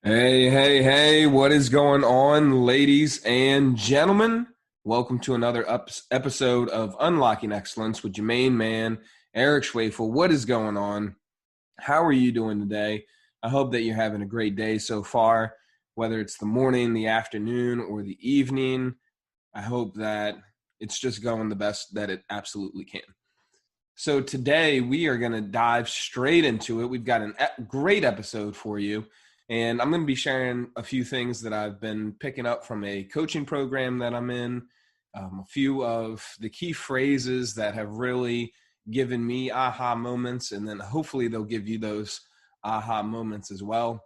Hey, hey, hey, what is going on, ladies and gentlemen? Welcome to another episode of Unlocking Excellence with your main man, Eric Schwafel. What is going on? How are you doing today? I hope that you're having a great day so far, whether it's the morning, the afternoon, or the evening. I hope that it's just going the best that it absolutely can. So today we are going to dive straight into it. We've got a great episode for you. And I'm going to be sharing a few things that I've been picking up from a coaching program that I'm in, a few of the key phrases that have really given me aha moments, and then hopefully they'll give you those aha moments as well.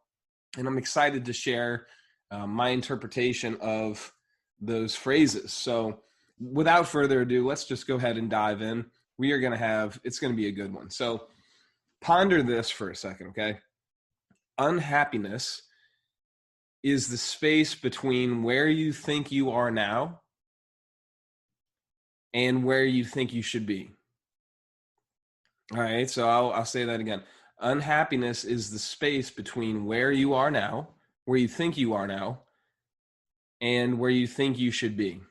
And I'm excited to share my interpretation of those phrases. So without further ado, let's just go ahead and dive in. It's going to be a good one. So ponder this for a second, okay? Unhappiness is the space between where you think you are now and where you think you should be. All right, so I'll say that again. Unhappiness is the space between where you are now, where you think you are now, and where you think you should be.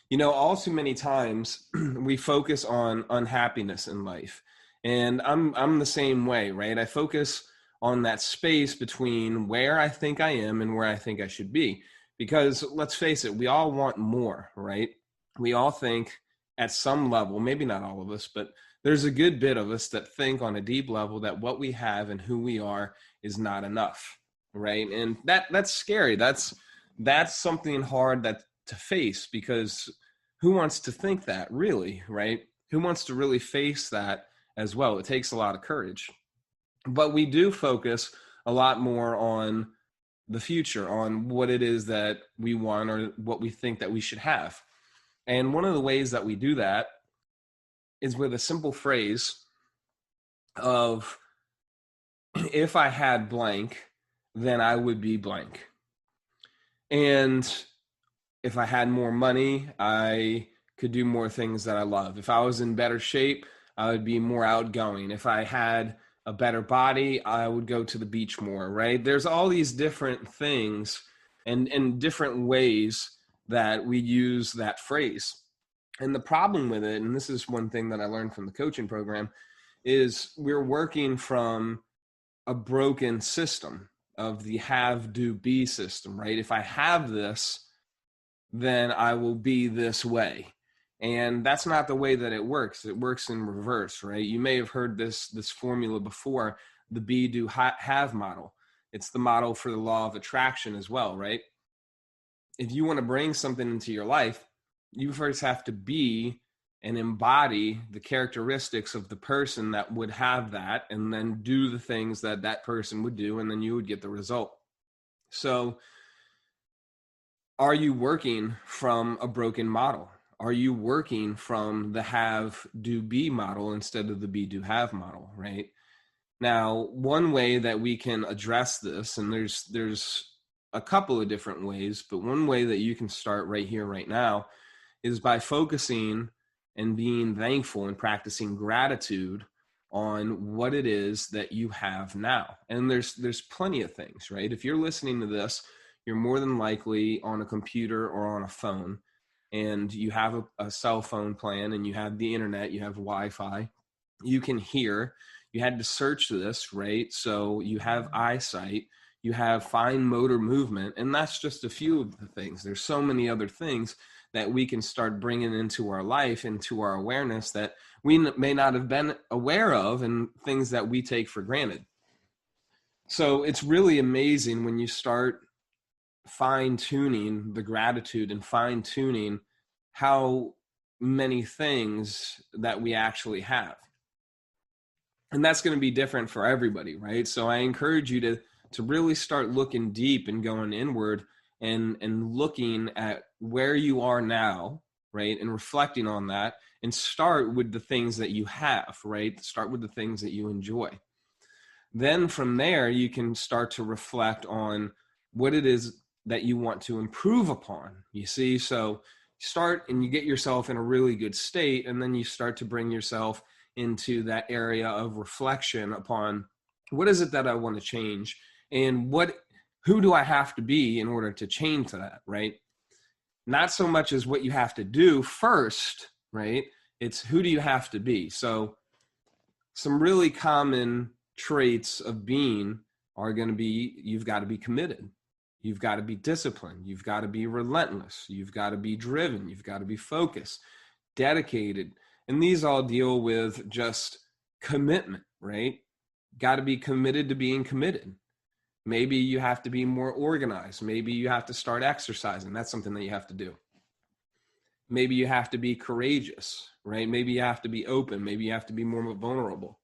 You know, all too many times we focus on unhappiness in life. And I'm the same way, right? I focus on that space between where I think I am and where I think I should be. Because let's face it, we all want more, right? We all think at some level, maybe not all of us, but there's a good bit of us that think on a deep level that what we have and who we are is not enough, right? And that's scary. That's something hard to face, because who wants to think that, really, right? Who wants to really face that as well? It takes a lot of courage. But we do focus a lot more on the future, on what it is that we want or what we think that we should have. And one of the ways that we do that is with a simple phrase of, if I had blank, then I would be blank. And if I had more money, I could do more things that I love. If I was in better shape, I would be more outgoing. If I had a better body, I would go to the beach more, right? There's all these different things and different ways that we use that phrase. And the problem with it, and this is one thing that I learned from the coaching program, is we're working from a broken system of the have, do, be system, right? If I have this, then I will be this way. And that's not the way that it works. It works in reverse, right? You may have heard this formula before, the be, do, have model. It's the model for the law of attraction as well, right? If you want to bring something into your life, you first have to be and embody the characteristics of the person that would have that, and then do the things that that person would do, and then you would get the result. So are you working from a broken model? Are you working from the have, do, be model instead of the be, do, have model, right? Now, one way that we can address this, and there's a couple of different ways, but one way that you can start right here, right now, is by focusing and being thankful and practicing gratitude on what it is that you have now. And there's plenty of things, right? If you're listening to this, you're more than likely on a computer or on a phone, and you have a cell phone plan, and you have the internet, you have Wi-Fi, you can hear, you had to search this, right? So you have eyesight, you have fine motor movement, and that's just a few of the things. There's so many other things that we can start bringing into our life, into our awareness, that we may not have been aware of, and things that we take for granted. So it's really amazing when you start fine-tuning the gratitude and fine-tuning how many things that we actually have. And that's going to be different for everybody, right? So I encourage you to really start looking deep and going inward, and looking at where you are now, right? And reflecting on that, and start with the things that you have, right? Start with the things that you enjoy. Then from there, you can start to reflect on what it is that you want to improve upon. You see, so you start and you get yourself in a really good state, and then you start to bring yourself into that area of reflection upon, what is it that I want to change, and what who do I have to be in order to change that, right? Not so much as what you have to do first, right? It's who do you have to be? So some really common traits of being are going to be, you've got to be committed. You've got to be disciplined. You've got to be relentless. You've got to be driven. You've got to be focused, dedicated. And these all deal with just commitment, right? Got to be committed to being committed. Maybe you have to be more organized. Maybe you have to start exercising. That's something that you have to do. Maybe you have to be courageous, right? Maybe you have to be open. Maybe you have to be more vulnerable.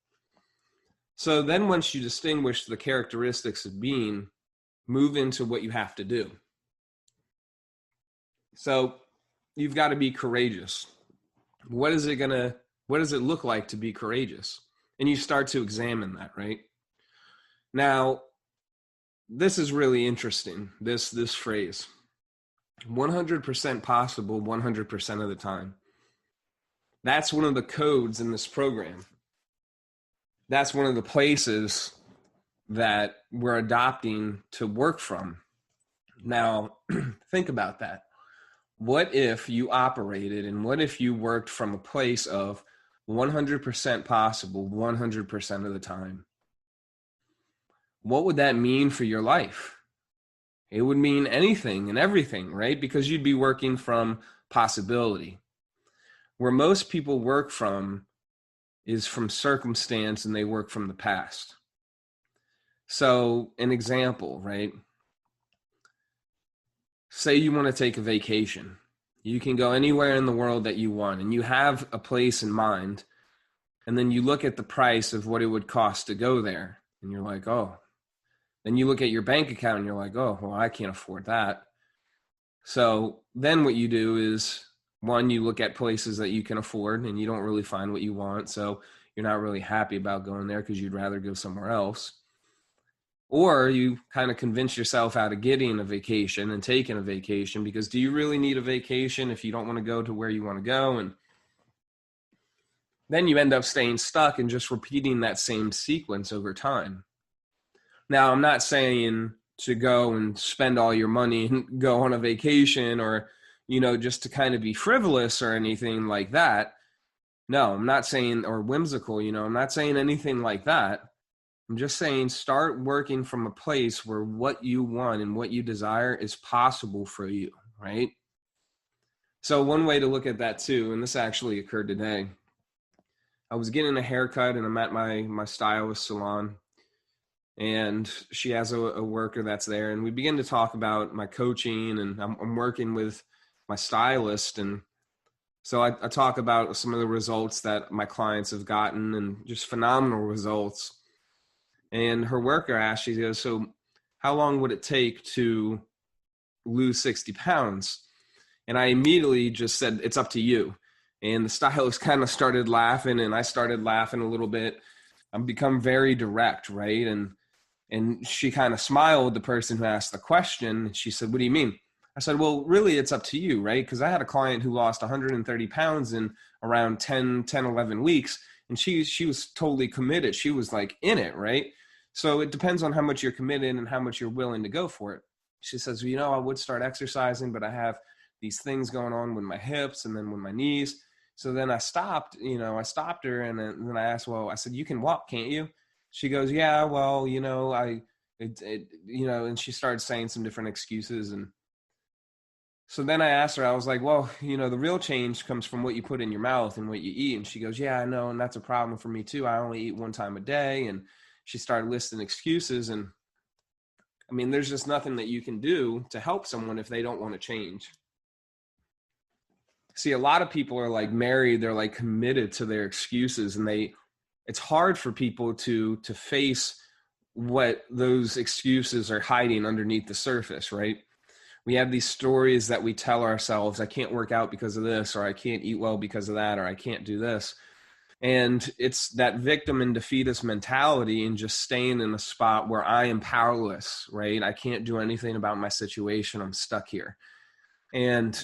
So then once you distinguish the characteristics of being, move into what you have to do. So you've got to be courageous. What is it look like to be courageous? And you start to examine that, right? Now, this is really interesting, this phrase, 100% possible 100% of the time. That's one of the codes in this program. That's one of the places that we're adopting to work from. Now, think about that. What if you operated and what if you worked from a place of 100% possible 100% of the time? What would that mean for your life? It would mean anything and everything, right? Because you'd be working from possibility. Where most people work from is from circumstance, and they work from the past. So an example, right? Say you want to take a vacation. You can go anywhere in the world that you want, and you have a place in mind, and then you look at the price of what it would cost to go there, and you're like, oh. Then you look at your bank account and you're like, oh, well, I can't afford that. So then what you do is, one, you look at places that you can afford and you don't really find what you want. So you're not really happy about going there because you'd rather go somewhere else. Or you kind of convince yourself out of getting a vacation and taking a vacation, because do you really need a vacation if you don't want to go to where you want to go? And then you end up staying stuck and just repeating that same sequence over time. Now, I'm not saying to go and spend all your money and go on a vacation or, just to kind of be frivolous or anything like that. No, I'm not saying, or whimsical, I'm not saying anything like that. I'm just saying start working from a place where what you want and what you desire is possible for you, right? So one way to look at that too, and this actually occurred today, I was getting a haircut and I'm at my stylist salon. And she has a worker that's there, and we begin to talk about my coaching, and I'm working with my stylist. And so I talk about some of the results that my clients have gotten, and just phenomenal results. And her worker asked, she goes, so how long would it take to lose 60 pounds? And I immediately just said, it's up to you. And the stylist kind of started laughing, and I started laughing a little bit. I've become very direct, right? And she kind of smiled, the person who asked the question. She said, what do you mean? I said, well, really, it's up to you, right? Because I had a client who lost 130 pounds in around 10, 11 weeks. And she was totally committed. She was like in it, right? So it depends on how much you're committed and how much you're willing to go for it. She says, well, I would start exercising, but I have these things going on with my hips and then with my knees. So then I stopped her. And then I asked, I said, you can walk, can't you? She goes, yeah, well, and she started saying some different excuses. And so then I asked her, I was like, well, the real change comes from what you put in your mouth and what you eat. And she goes, yeah, I know. And that's a problem for me too. I only eat one time a day. And she started listing excuses. And I mean, there's just nothing that you can do to help someone if they don't want to change. See, a lot of people are like married. They're like committed to their excuses, and it's hard for people to face what those excuses are hiding underneath the surface, right? We have these stories that we tell ourselves, I can't work out because of this, or I can't eat well because of that, or I can't do this. And it's that victim and defeatist mentality and just staying in a spot where I am powerless, right? I can't do anything about my situation. I'm stuck here. And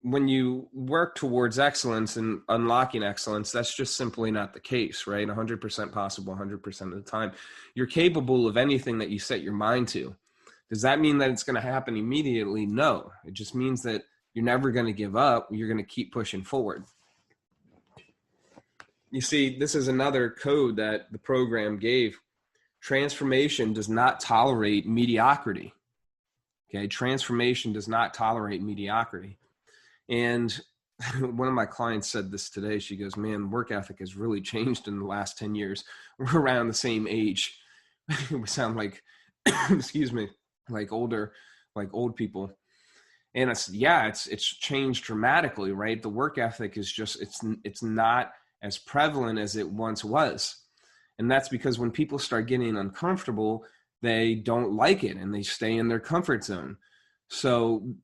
when you work towards excellence and unlocking excellence, that's just simply not the case, right? 100% possible, 100% of the time. You're capable of anything that you set your mind to. Does that mean that it's going to happen immediately? No. It just means that you're never going to give up. You're going to keep pushing forward. You see, this is another code that the program gave. Transformation does not tolerate mediocrity. Okay, transformation does not tolerate mediocrity. And one of my clients said this today. She goes, man, work ethic has really changed in the last 10 years. We're around the same age. We sound like, excuse me, like old people. And it's changed dramatically, right? The work ethic is just, it's not as prevalent as it once was. And that's because when people start getting uncomfortable, they don't like it and they stay in their comfort zone. So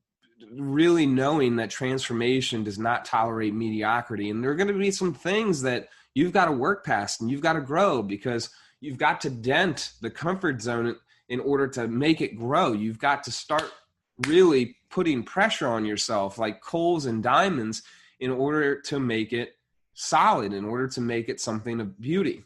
really knowing that transformation does not tolerate mediocrity, and there are going to be some things that you've got to work past and you've got to grow, because you've got to dent the comfort zone in order to make it grow. You've got to start really putting pressure on yourself like coals and diamonds in order to make it solid, in order to make it something of beauty.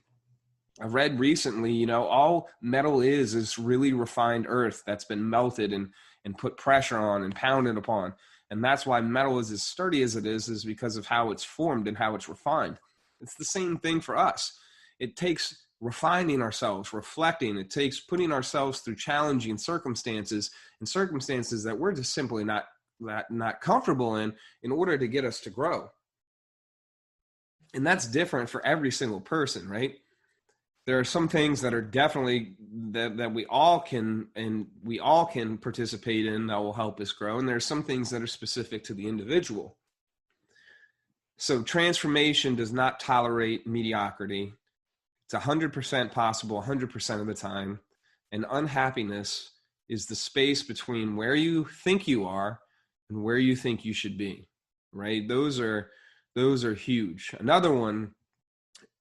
I've read recently, all metal is really refined earth that's been melted and put pressure on and pounded upon. And that's why metal is as sturdy as it is because of how it's formed and how it's refined. It's the same thing for us. It takes refining ourselves, reflecting. It takes putting ourselves through challenging circumstances, and circumstances that we're just simply not comfortable in order to get us to grow. And that's different for every single person, right? There are some things that are definitely that we all can participate in that will help us grow. And there are some things that are specific to the individual. So transformation does not tolerate mediocrity. It's 100% possible 100% of the time. And unhappiness is the space between where you think you are and where you think you should be, right? Those are huge. Another one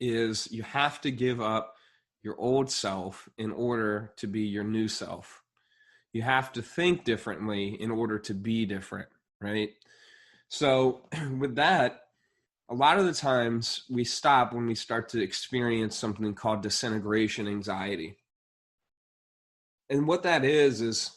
is you have to give up your old self in order to be your new self. You have to think differently in order to be different, right? So with that, a lot of the times we stop when we start to experience something called disintegration anxiety. And what that is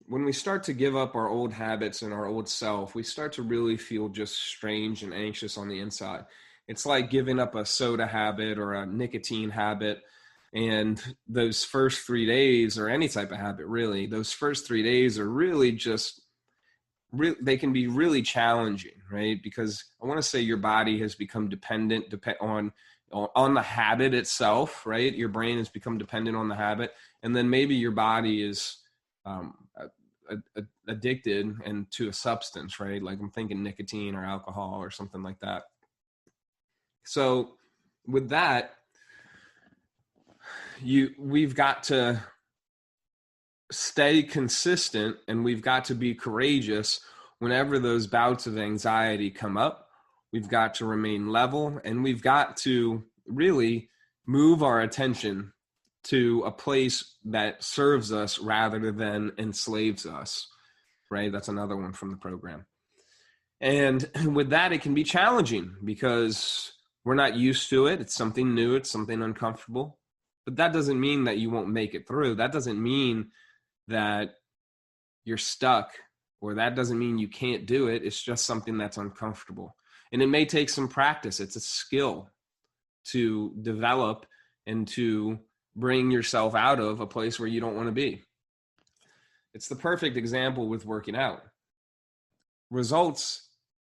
when we start to give up our old habits and our old self, we start to really feel just strange and anxious on the inside. It's like giving up a soda habit or a nicotine habit. And those first 3 days, or any type of habit really, those first 3 days are really they can be really challenging, right? Because I want to say your body has become dependent on the habit itself, right? Your brain has become dependent on the habit. And then maybe your body is addicted and to a substance, right? Like I'm thinking nicotine or alcohol or something like that. So with that, we've got to stay consistent, and we've got to be courageous whenever those bouts of anxiety come up. We've got to remain level, and we've got to really move our attention to a place that serves us rather than enslaves us, right? That's another one from the program. And with that, it can be challenging because we're not used to it. It's something new. It's something uncomfortable. But that doesn't mean that you won't make it through. That doesn't mean that you're stuck, or that doesn't mean you can't do it. It's just something that's uncomfortable. And it may take some practice. It's a skill to develop and to bring yourself out of a place where you don't want to be. It's the perfect example with working out. Results,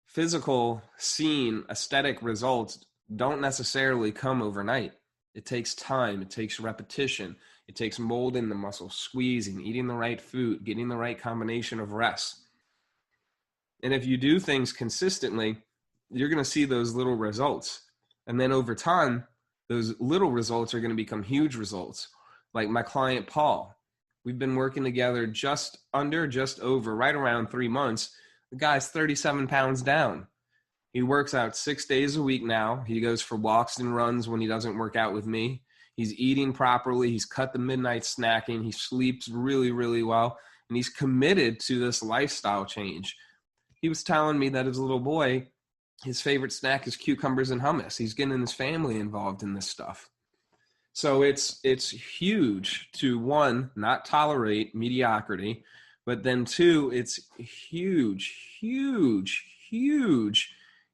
physical, seen, aesthetic results don't necessarily come overnight. It takes time. It takes repetition. It takes molding the muscle, squeezing, eating the right food, getting the right combination of rest. And if you do things consistently, you're going to see those little results. And then over time, those little results are going to become huge results. Like my client, Paul, we've been working together just over, right around 3 months. The guy's 37 pounds down. He works out 6 days a week now. He goes for walks and runs when he doesn't work out with me. He's eating properly. He's cut the midnight snacking. He sleeps really, really well. And he's committed to this lifestyle change. He was telling me that as a little boy, his favorite snack is cucumbers and hummus. He's getting his family involved in this stuff. So it's huge to, one, not tolerate mediocrity, but then two, it's huge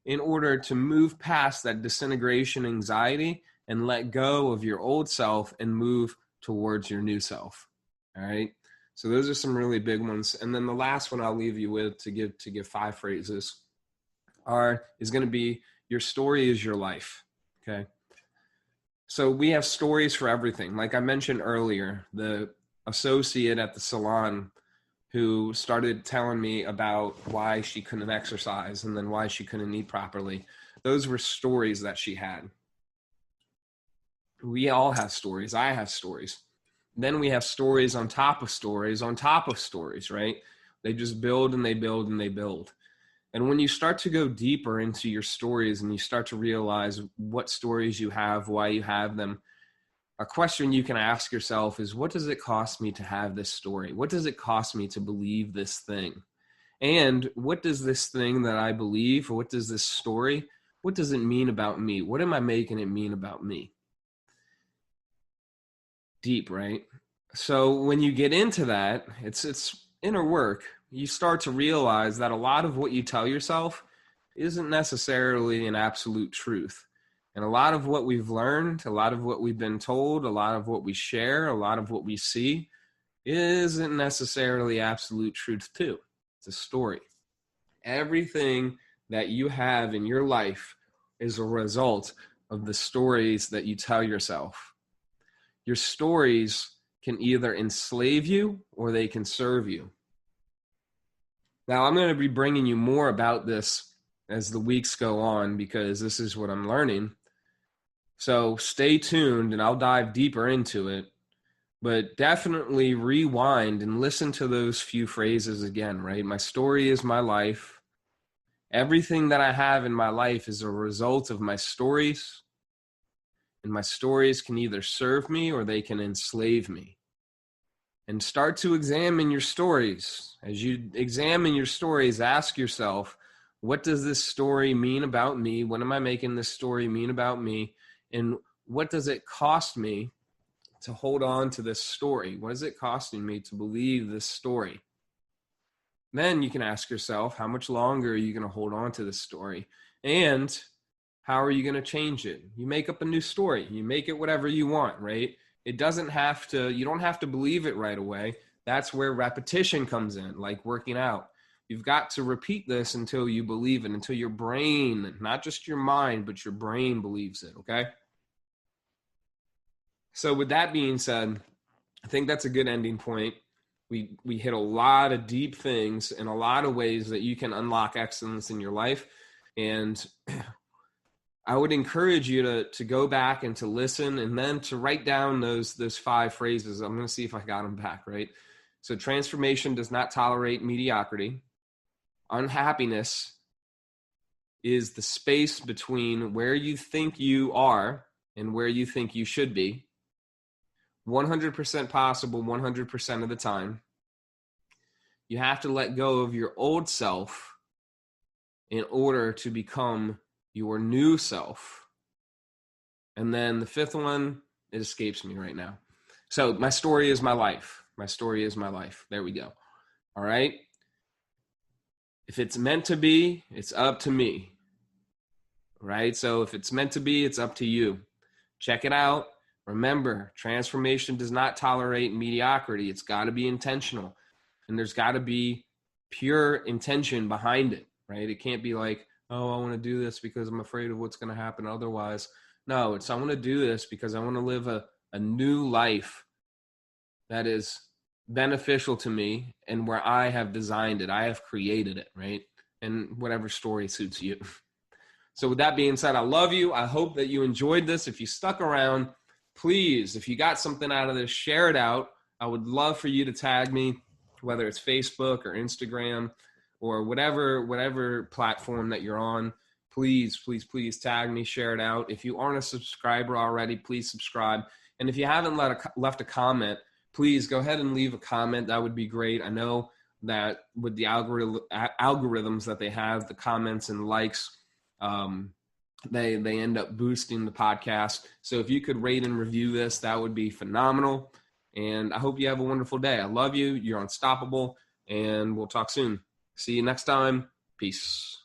in order to move past that disintegration anxiety and let go of your old self and move towards your new self. All right. So those are some really big ones. And then the last one I'll leave you with to give 5 phrases is going to be, your story is your life. Okay. So we have stories for everything. Like I mentioned earlier, the associate at the salon who started telling me about why she couldn't exercise and then why she couldn't eat properly. Those were stories that she had. We all have stories. I have stories. Then we have stories on top of stories on top of stories, right? They just build and they build and they build. And when you start to go deeper into your stories and you start to realize what stories you have, why you have them, a question you can ask yourself is, what does it cost me to have this story? What does it cost me to believe this thing? And what does this thing that I believe, or what does this story, what does it mean about me? What am I making it mean about me? Deep, right? So when you get into that, it's inner work. You start to realize that a lot of what you tell yourself isn't necessarily an absolute truth. And a lot of what we've learned, a lot of what we've been told, a lot of what we share, a lot of what we see isn't necessarily absolute truth too. It's a story. Everything that you have in your life is a result of the stories that you tell yourself. Your stories can either enslave you or they can serve you. Now, I'm going to be bringing you more about this as the weeks go on because this is what I'm learning. So stay tuned and I'll dive deeper into it. But definitely rewind and listen to those few phrases again, right? My story is my life. Everything that I have in my life is a result of my stories. And my stories can either serve me or they can enslave me. And start to examine your stories. As you examine your stories, ask yourself, what does this story mean about me? What am I making this story mean about me? And what does it cost me to hold on to this story? What is it costing me to believe this story? Then you can ask yourself, how much longer are you going to hold on to this story? And how are you going to change it? You make up a new story. You make it whatever you want, right? It doesn't have to, you don't have to believe it right away. That's where repetition comes in, like working out. You've got to repeat this until you believe it, until your brain, not just your mind, but your brain believes it, okay? So with that being said, I think that's a good ending point. We hit a lot of deep things in a lot of ways that you can unlock excellence in your life. And I would encourage you to go back and to listen and then to write down those 5 phrases. I'm going to see if I got them back, right? So transformation does not tolerate mediocrity. Unhappiness is the space between where you think you are and where you think you should be. 100% possible 100% of the time. You have to let go of your old self in order to become your new self. And then the 5th one, it escapes me right now. So my story is my life. My story is my life. There we go. All right. If it's meant to be, it's up to me. Right? So if it's meant to be, it's up to you. Check it out. Remember, transformation does not tolerate mediocrity. It's got to be intentional. And there's got to be pure intention behind it, right? It can't be like, oh, I want to do this because I'm afraid of what's going to happen otherwise. No, I want to do this because I want to live a new life that is beneficial to me and where I have designed it. I have created it, right? And whatever story suits you. So with that being said, I love you. I hope that you enjoyed this. If you stuck around, please, if you got something out of this, share it out. I would love for you to tag me, whether it's Facebook or Instagram or whatever platform that you're on. Please tag me, share it out. If you aren't a subscriber already, please subscribe. And if you haven't left a comment, please go ahead and leave a comment. That would be great. I know that with the algorithms that they have, the comments and likes they end up boosting the podcast. So if you could rate and review this, that would be phenomenal. And I hope you have a wonderful day. I love you. You're unstoppable. And we'll talk soon. See you next time. Peace.